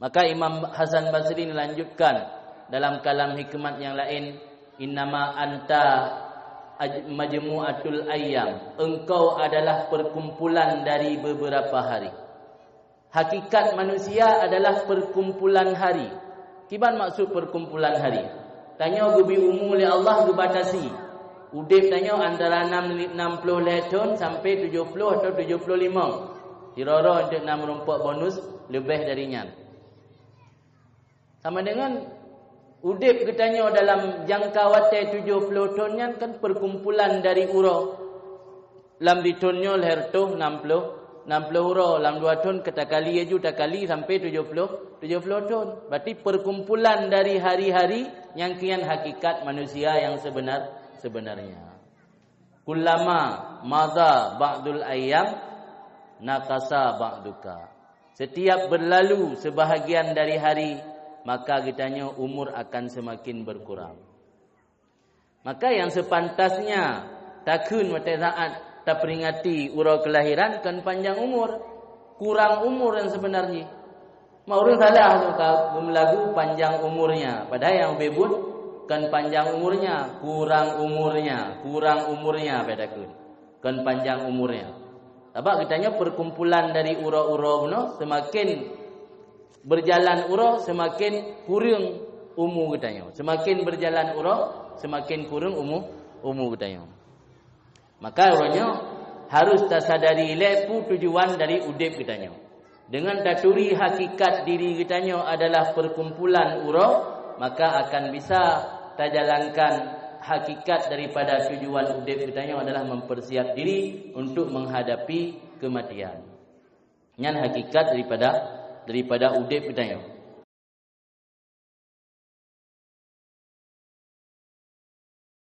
Maka Imam Hasan Basri melanjutkan dalam kalam hikmat yang lain, innama anta majmu'atul ayyam, engkau adalah perkumpulan dari beberapa hari. Hakikat manusia adalah perkumpulan hari. Kiban maksud perkumpulan hari? Tanya gubi umur oleh Allah dibatasi. Udip tanya antara 60 tahun sampai 70 atau 75. Diroro untuk 64 bonus lebih darinya. Sama dengan udip katanya dalam jangka waktu 70 tahunnya kan perkumpulan dari uro. Lam ditunyo leher tu 60 uro, lam 2 tahun kata kali aju tak kali sampai 70 tahun. Berarti perkumpulan dari hari-hari yang kian hakikat manusia yang sebenarnya. Kullama madha ba'dul ayyam nakasa ba'duka. Setiap berlalu sebahagian dari hari, maka kitanya umur akan semakin berkurang. Maka yang sepantasnya takun pada saat tak peringati urau kelahiran kan panjang umur, kurang umur yang sebenarnya. Maurun salah tu melagu panjang umurnya, padahal yang bebut kan panjang umurnya, kurang umurnya pada kan panjang umurnya. Sebab kitanya perkumpulan dari urau-urau no, semakin berjalan urau semakin kurang umur katanya. Semakin berjalan urau semakin kurang umur katanya. Maka urangnya harus tersadari lepu tujuan dari udip katanya. Dengan taturi hakikat diri katanya adalah perkumpulan urau, maka akan bisa terjalankan hakikat daripada tujuan udip katanya adalah mempersiap diri untuk menghadapi kematian. Yang hakikat daripada udip katanya.